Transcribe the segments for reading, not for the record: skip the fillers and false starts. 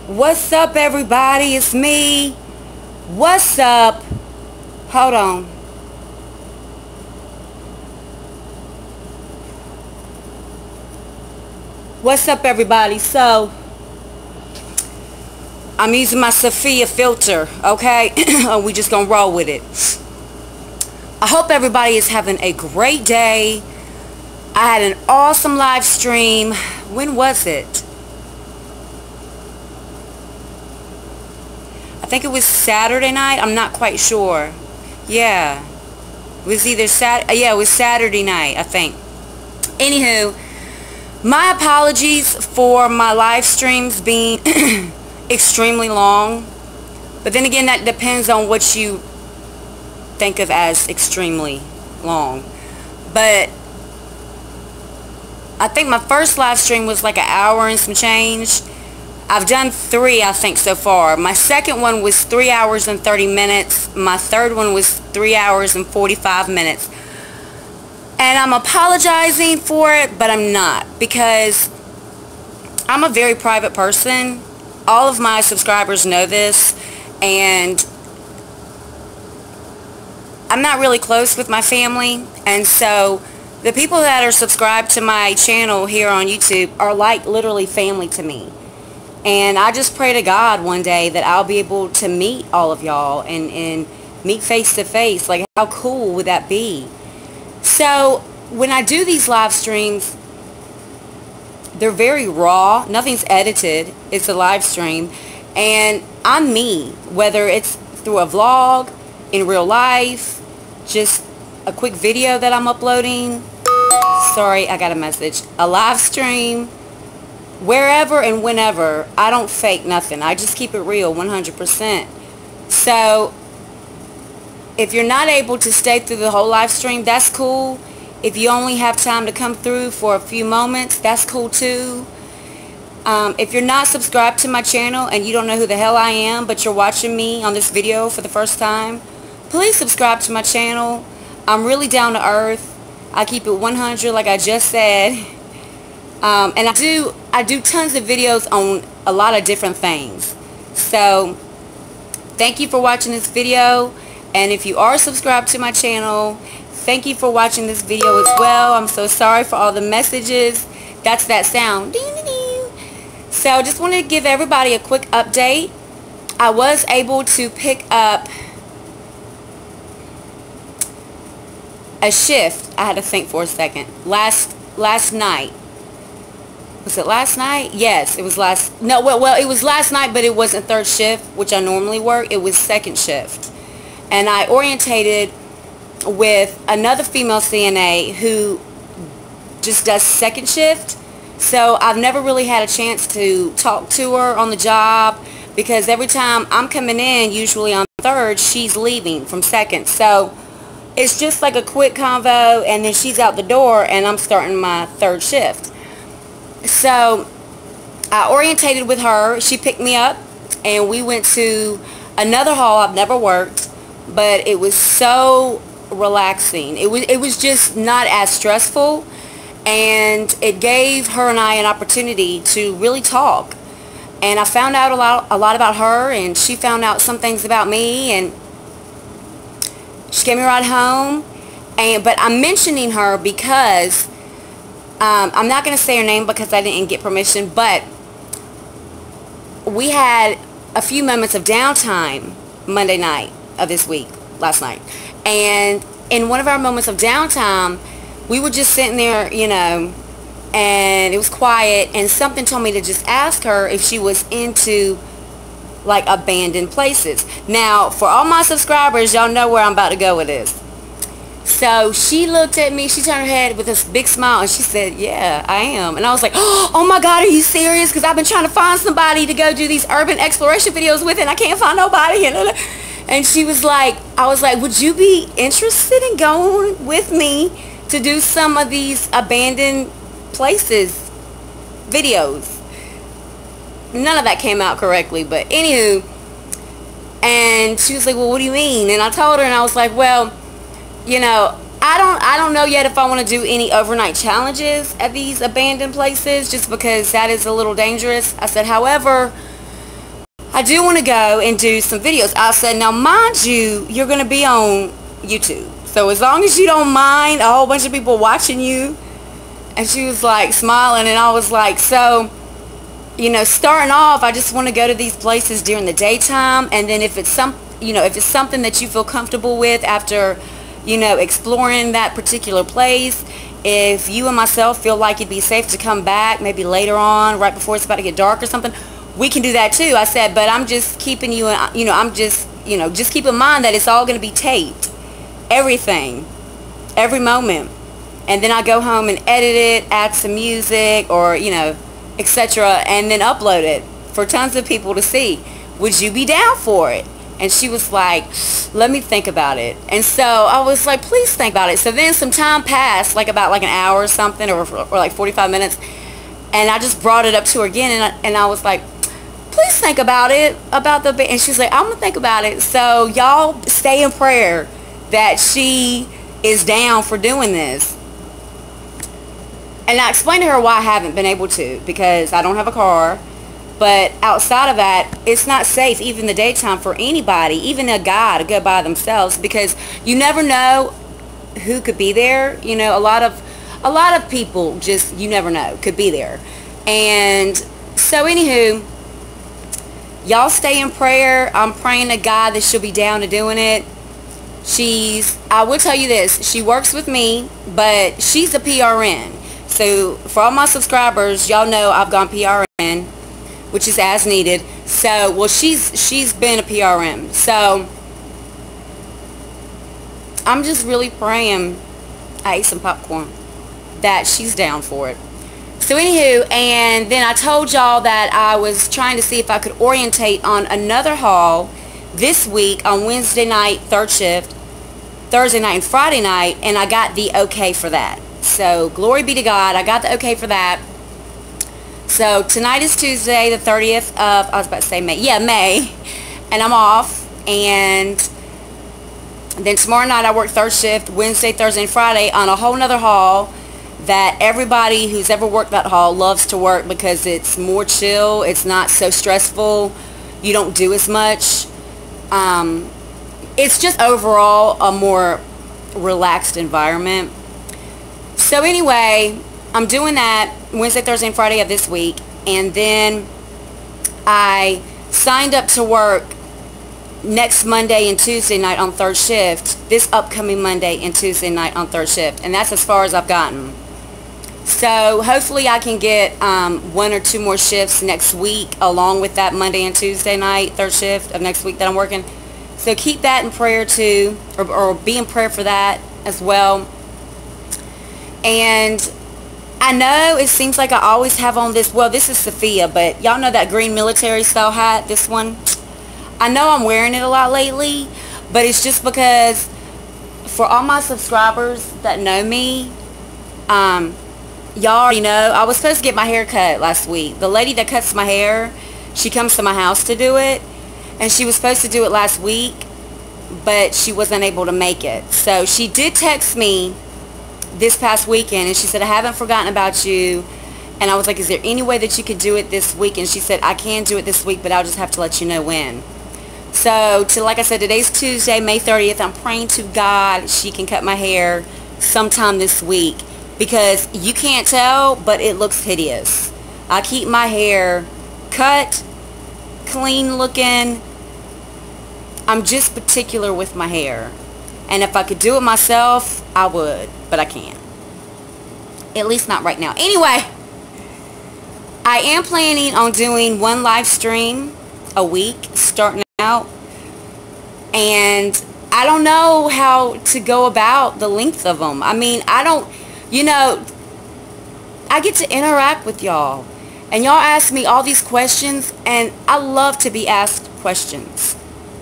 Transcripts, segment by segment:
What's up, everybody? It's me. What's up? Hold on. What's up, everybody? So, I'm using my Sophia filter, okay? We just gonna roll with it. I hope everybody is having a great day. I had an awesome live stream. When was it? I think it was Saturday night. I'm not quite sure. Yeah. It was either it was Saturday night, I think. Anywho, my apologies for my live streams being extremely long. But then again, that depends on what you think of as extremely long. But I think my first live stream was like an hour and some change. I've done 3, I think, so far. My second one was 3 hours and 30 minutes. My third one was 3 hours and 45 minutes. And I'm apologizing for it, but I'm not, because I'm a very private person. All of my subscribers know this, and I'm not really close with my family. And so the people that are subscribed to my channel here on YouTube are like literally family to me. And I just pray to God one day that I'll be able to meet all of y'all and meet face to face. Like, how cool would that be? So when I do these live streams, they're very raw. Nothing's edited. It's a live stream. And I'm me, whether it's through a vlog, in real life, just a quick video that I'm uploading. Sorry, I got a message. A live stream. Wherever and whenever, I don't fake nothing. I just keep it real, 100%. So, if you're not able to stay through the whole live stream, that's cool. If you only have time to come through for a few moments, that's cool too. If you're not subscribed to my channel and you don't know who the hell I am, but you're watching me on this video for the first time, please subscribe to my channel. I'm really down to earth. I keep it 100 like I just said. And I do tons of videos on a lot of different things. So, thank you for watching this video. And if you are subscribed to my channel, thank you for watching this video as well. I'm so sorry for all the messages. That's that sound. So, just wanted to give everybody a quick update. I was able to pick up a shift. I had to think for a second. Last night. Was it last night? Yes, it was last... No, well, it was last night, but it wasn't third shift, which I normally work. It was second shift. And I orientated with another female CNA who just does second shift. So I've never really had a chance to talk to her on the job, because every time I'm coming in, usually on third, she's leaving from second. So it's just like a quick convo, and then she's out the door, and I'm starting my third shift. So I orientated with her. She picked me up and we went to another hall I've never worked, but it was so relaxing. It was just not as stressful, and it gave her and I an opportunity to really talk. And I found out a lot about her, and she found out some things about me, and she gave me a ride home. But I'm mentioning her because I'm not going to say her name because I didn't get permission, but we had a few moments of downtime Monday night of this week, last night. And in one of our moments of downtime, we were just sitting there, you know, and it was quiet, and something told me to just ask her if she was into, like, abandoned places. Now, for all my subscribers, y'all know where I'm about to go with this. So she looked at me, she turned her head with this big smile, and she said, yeah, I am. And I was like, oh my God, are you serious? Because I've been trying to find somebody to go do these urban exploration videos with, and I can't find nobody. And she was like, I was like, would you be interested in going with me to do some of these abandoned places videos? None of that came out correctly, but anywho. And she was like, well, what do you mean? And I told her, and I was like, well, you know, I don't know yet if I want to do any overnight challenges at these abandoned places, just because that is a little dangerous. I said, however, I do want to go and do some videos. I said, now mind you, you're going to be on YouTube. So as long as you don't mind a whole bunch of people watching you. And she was like smiling, and I was like, so, you know, starting off, I just want to go to these places during the daytime. And then if it's something that you feel comfortable with after, you know, exploring that particular place, if you and myself feel like it'd be safe to come back maybe later on, right before it's about to get dark or something, we can do that too. I said, but I'm just keeping you, just keep in mind that it's all going to be taped. Everything. Every moment. And then I go home and edit it, add some music or, you know, etc. and then upload it for tons of people to see. Would you be down for it? And she was like, let me think about it. And so I was like, please think about it. So then some time passed, like about like an hour or something, or like 45 minutes. And I just brought it up to her again, and I was like, please think about it, about the band. And she's like, I'm going to think about it. So y'all stay in prayer that she is down for doing this. And I explained to her why I haven't been able to, because I don't have a car. But outside of that, it's not safe, even in the daytime, for anybody, even a guy, to go by themselves, because you never know who could be there. You know, a lot of people just, you never know, could be there. And so anywho, y'all stay in prayer. I'm praying to God that she'll be down to doing it. I will tell you this, she works with me, but she's a PRN. So for all my subscribers, y'all know I've gone PRN, which is as needed. So, well, she's been a PRN. So I'm just really praying, I ate some popcorn, that she's down for it. So anywho, and then I told y'all that I was trying to see if I could orientate on another haul this week on Wednesday night, third shift, Thursday night and Friday night, and I got the okay for that. So glory be to God, I got the okay for that. So tonight is Tuesday, the 30th of, I was about to say May. Yeah, May. And I'm off. And then tomorrow night I work third shift, Wednesday, Thursday, and Friday on a whole nother haul that everybody who's ever worked that haul loves to work, because it's more chill. It's not so stressful. You don't do as much. It's just overall a more relaxed environment. So anyway, I'm doing that Wednesday, Thursday, and Friday of this week. And then I signed up to work next Monday and Tuesday night on third shift. This upcoming Monday and Tuesday night on third shift. And that's as far as I've gotten. So hopefully I can get 1 or 2 more shifts next week along with that Monday and Tuesday night third shift of next week that I'm working. So keep that in prayer too, or be in prayer for that as well. And I know it seems like I always have on this, well, this is Sophia, but y'all know that green military style hat, this one? I know I'm wearing it a lot lately, but it's just because for all my subscribers that know me, y'all already know, I was supposed to get my hair cut last week. The lady that cuts my hair, she comes to my house to do it, and she was supposed to do it last week, but she wasn't able to make it. So she did text me this past weekend, and she said, I haven't forgotten about you. And I was like, is there any way that you could do it this week? And she said, I can do it this week, but I'll just have to let you know when. So, like I said, today's Tuesday, May 30th. I'm praying to God she can cut my hair sometime this week, because you can't tell, but it looks hideous. I keep my hair cut, clean looking. I'm just particular with my hair. And if I could do it myself, I would, but I can't. At least not right now. Anyway, I am planning on doing 1 live stream a week starting out. And I don't know how to go about the length of them. I mean, I don't, you know, I get to interact with y'all. And y'all ask me all these questions, and I love to be asked questions.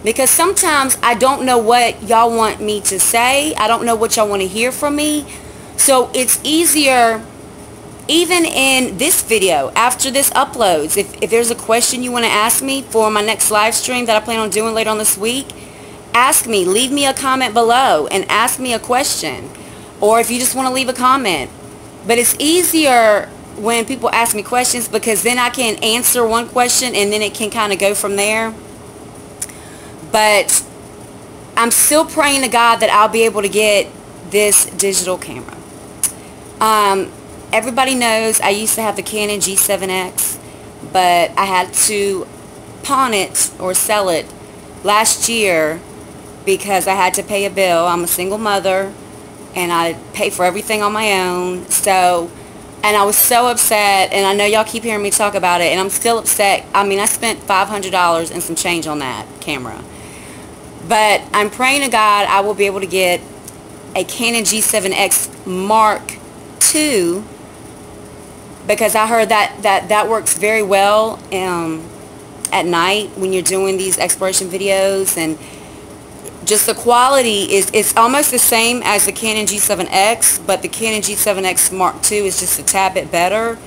Because sometimes I don't know what y'all want me to say. I don't know what y'all want to hear from me. So it's easier, even in this video, after this uploads, if there's a question you want to ask me for my next live stream that I plan on doing later on this week, ask me. Leave me a comment below and ask me a question. or if you just want to leave a comment. But it's easier when people ask me questions, because then I can answer one question and then it can kind of go from there. But I'm still praying to God that I'll be able to get this digital camera. Everybody knows I used to have the Canon G7X, but I had to pawn it or sell it last year because I had to pay a bill. I'm a single mother and I pay for everything on my own. So, and I was so upset, and I know y'all keep hearing me talk about it, and I'm still upset. I mean, I spent $500 and some change on that camera. But I'm praying to God I will be able to get a Canon G7X Mark II, because I heard that works very well at night when you're doing these exploration videos, and just the quality is almost the same as the Canon G7X, but the Canon G7X Mark II is just a tad bit better.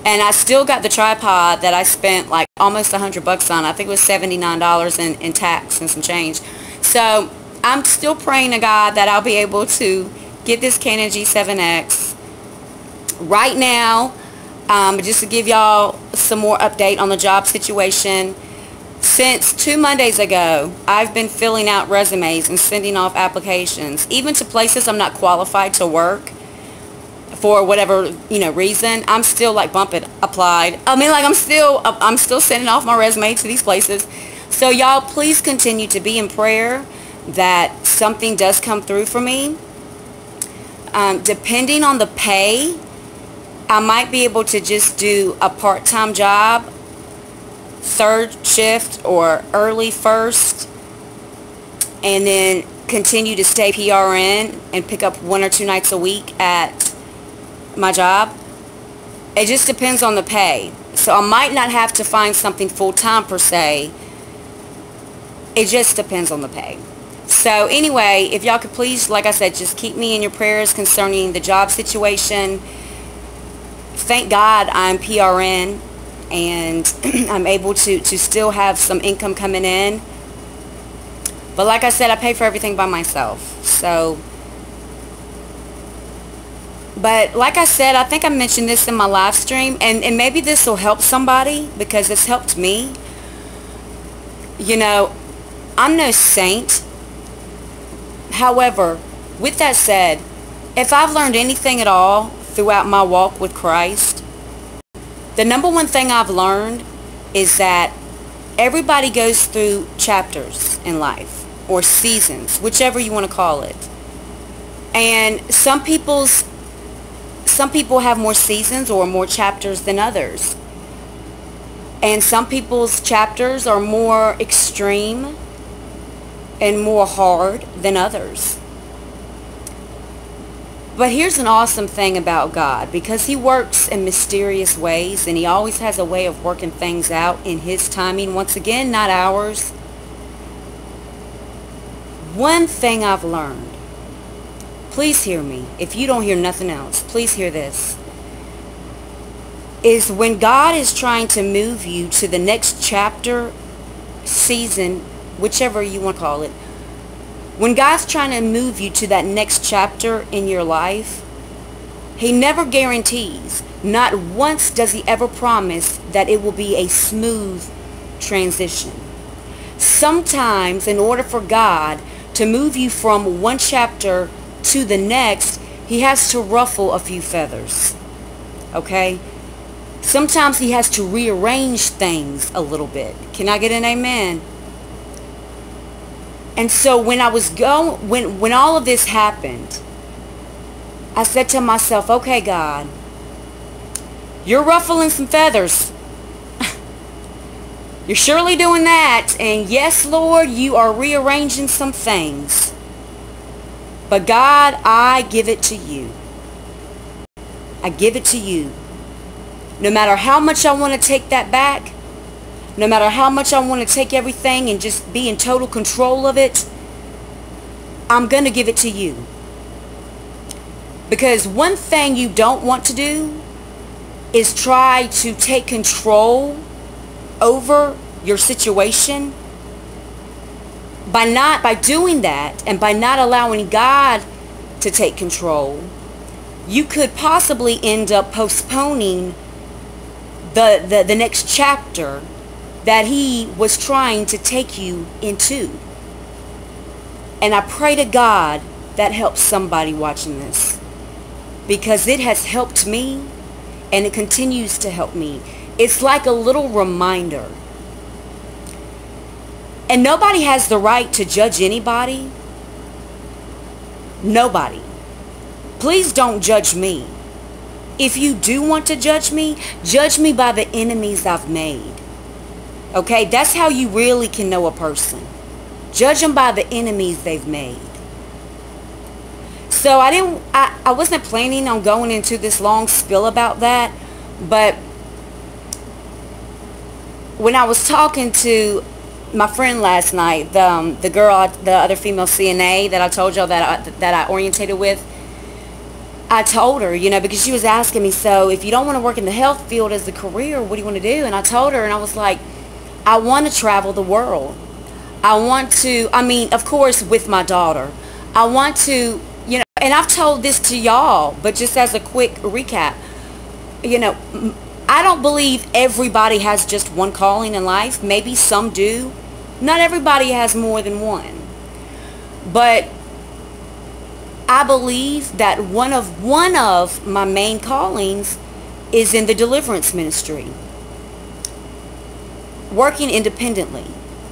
And I still got the tripod that I spent like almost $100 on. I think it was $79 in tax and some change. So I'm still praying to God that I'll be able to get this Canon G7X. Right now, just to give y'all some more update on the job situation, since 2 Mondays ago, I've been filling out resumes and sending off applications, even to places I'm not qualified to work for whatever, reason. I'm still like bumping applied. I mean, like I'm still sending off my resume to these places. So y'all, please continue to be in prayer that something does come through for me. Depending on the pay, I might be able to just do a part-time job, third shift or early first, and then continue to stay PRN and pick up 1 or 2 nights a week at my job. It just depends on the pay. So I might not have to find something full-time per se. It just depends on the pay. So anyway, if y'all could please, like I said, just keep me in your prayers concerning the job situation. Thank God I'm PRN and I'm able to still have some income coming in. But like I said, I pay for everything by myself. So, but like I said, I think I mentioned this in my live stream, and maybe this will help somebody because it's helped me. I'm no saint. However, with that said, if I've learned anything at all throughout my walk with Christ, the number one thing I've learned is that everybody goes through chapters in life, or seasons, whichever you want to call it. And some people have more seasons or more chapters than others. And some people's chapters are more extreme and more hard than others. But here's an awesome thing about God, because He works in mysterious ways, and He always has a way of working things out in His timing. Once again, not ours. One thing I've learned, please hear me. If you don't hear nothing else, please hear this. Is when God is trying to move you to the next chapter, season, whichever you want to call it. When God's trying to move you to that next chapter in your life, He never guarantees, not once does He ever promise that it will be a smooth transition. Sometimes, in order for God to move you from one chapter to the next, He has to ruffle a few feathers. Okay? Sometimes He has to rearrange things a little bit. Can I get an amen? And so when when all of this happened, I said to myself, okay, God, you're ruffling some feathers. You're surely doing that. And yes, Lord, you are rearranging some things. But God, I give it to you. I give it to you. No matter how much I want to take that back, no matter how much I want to take everything and just be in total control of it, I'm going to give it to you. Because one thing you don't want to do is try to take control over your situation. By doing that, and by not allowing God to take control, you could possibly end up postponing the next chapter that he was trying to take you into. And I pray to God that helps somebody watching this, because it has helped me and it continues to help me. It's like a little reminder. And nobody has the right to judge anybody. Nobody. Please don't judge me. If you do want to judge me by the enemies I've made. Okay, that's how you really can know a person. Judge them by the enemies they've made. So I wasn't planning on going into this long spiel about that, but when I was talking to my friend last night, the girl, the other female CNA that I told y'all that I orientated with, I told her, you know, because she was asking me, so if you don't want to work in the health field as a career, what do you want to do? And I told her, and I was like, I want to travel the world. I want to, I mean, of course, with my daughter. I want to, you know, and I've told this to y'all, but just as a quick recap, you know, I don't believe everybody has just one calling in life. Maybe some do. Not everybody has more than one. But I believe that one of my main callings is in the deliverance ministry. Working independently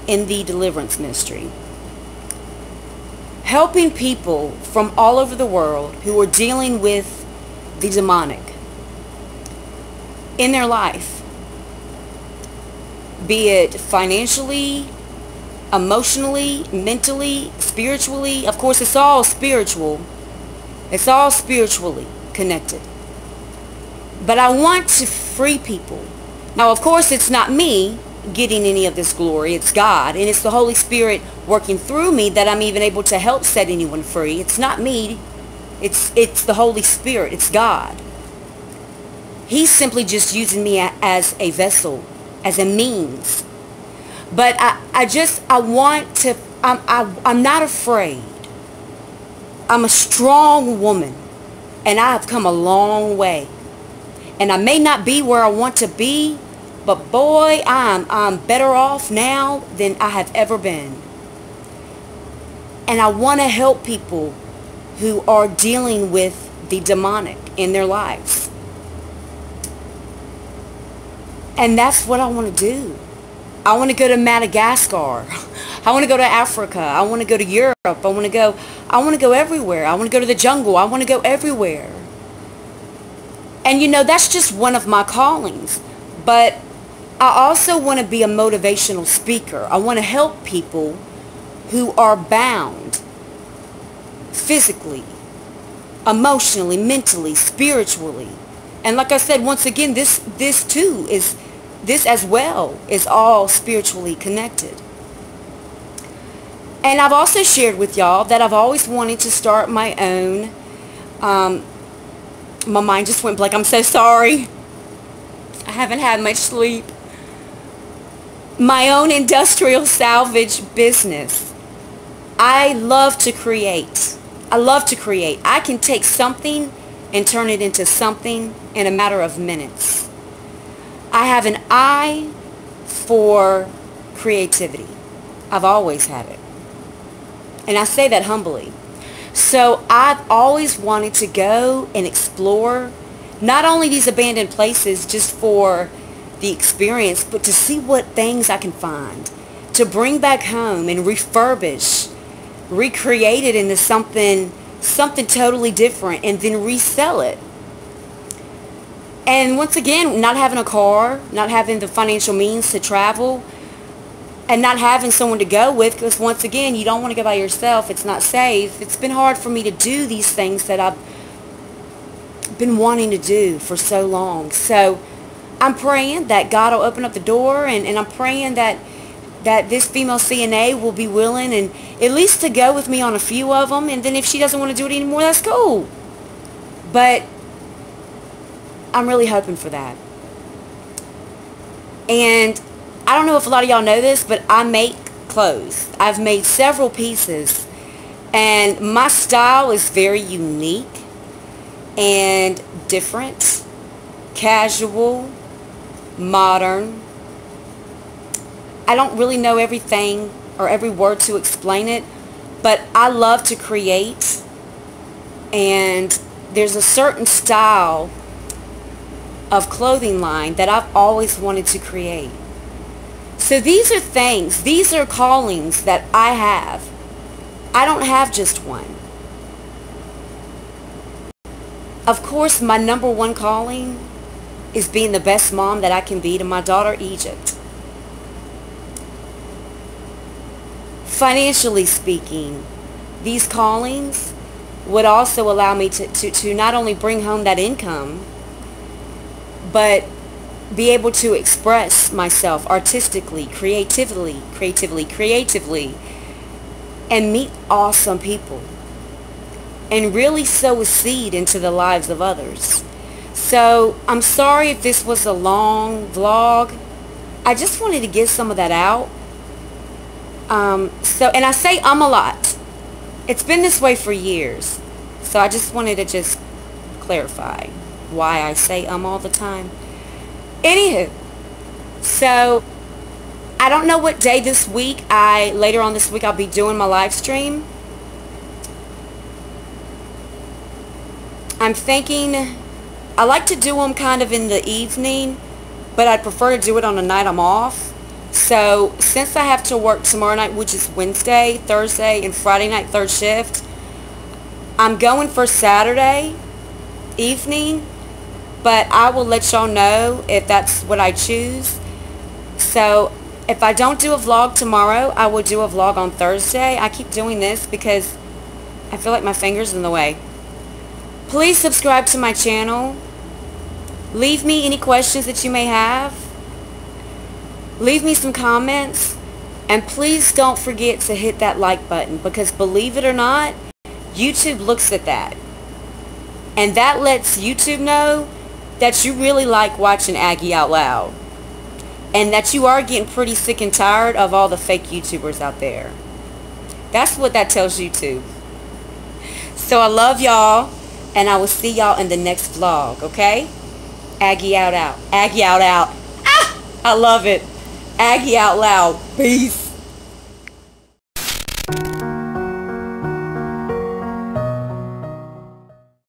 in the deliverance ministry. Helping people from all over the world who are dealing with the demonic in their life. Be it financially, emotionally, mentally, spiritually. Of course, it's all spiritual. It's all spiritually connected. But I want to free people. Now, of course, it's not me getting any of this glory. It's God. And it's the Holy Spirit working through me that I'm even able to help set anyone free. It's not me. It's the Holy Spirit. It's God. He's simply just using me as a vessel, as a means. But I'm not afraid. I'm a strong woman, and I have come a long way. And I may not be where I want to be, but boy, I'm better off now than I have ever been. And I want to help people who are dealing with the demonic in their lives. And that's what I want to do. I want to go to Madagascar. I want to go to Africa. I want to go to Europe. I want to go everywhere. I want to go to the jungle. I want to go everywhere. And you know, that's just one of my callings. But I also want to be a motivational speaker. I want to help people who are bound physically, emotionally, mentally, spiritually. And like I said, once again, this as well is all spiritually connected. And I've also shared with y'all that I've always wanted to start my own, my mind just went blank. I'm so sorry. I haven't had much sleep. My own industrial salvage business. I love to create. I love to create. I can take something and turn it into something in a matter of minutes. I have an eye for creativity. I've always had it. And I say that humbly. So I've always wanted to go and explore not only these abandoned places just for the experience, but to see what things I can find, to bring back home and refurbish, recreate it into something totally different, and then resell it. And once again, not having a car, not having the financial means to travel, and not having someone to go with, because once again, you don't want to go by yourself. It's not safe. It's been hard for me to do these things that I've been wanting to do for so long. So I'm praying that God will open up the door, and I'm praying that this female CNA will be willing and at least to go with me on a few of them. And then if she doesn't want to do it anymore, that's cool. But I'm really hoping for that. And I don't know if a lot of y'all know this, but I make clothes. I've made several pieces And my style is very unique and different, casual, modern. I don't really know everything or every word to explain it, but I love to create, and there's a certain style of clothing line that I've always wanted to create. So these are things, these are callings that I have. I don't have just one. Of course, my number one calling is being the best mom that I can be to my daughter, Egypt. Financially speaking, these callings would also allow me to not only bring home that income, but be able to express myself artistically, creatively, and meet awesome people, and really sow a seed into the lives of others. So I'm sorry if this was a long vlog. I just wanted to get some of that out. And I say a lot. It's been this way for years. So I just wanted to just clarify why I say all the time. Anywho, so I don't know what day this week, later on this week I'll be doing my live stream. I'm thinking, I like to do them kind of in the evening, but I'd prefer to do it on a night I'm off. So since I have to work tomorrow night, which is Wednesday, Thursday, and Friday night third shift, I'm going for Saturday evening, but I will let y'all know if that's what I choose. So if I don't do a vlog tomorrow, I will do a vlog on Thursday. I keep doing this because I feel like my finger's in the way. Please subscribe to my channel. Leave me any questions that you may have. Leave me some comments. And please don't forget to hit that like button, because believe it or not, YouTube looks at that. And that lets YouTube know that you really like watching Aggie Out Loud. And that you are getting pretty sick and tired of all the fake YouTubers out there. That's what that tells YouTube. So I love y'all. And I will see y'all in the next vlog, okay? Aggie Out Out. Aggie Out Out. Ah! I love it. Aggie Out Loud. Peace.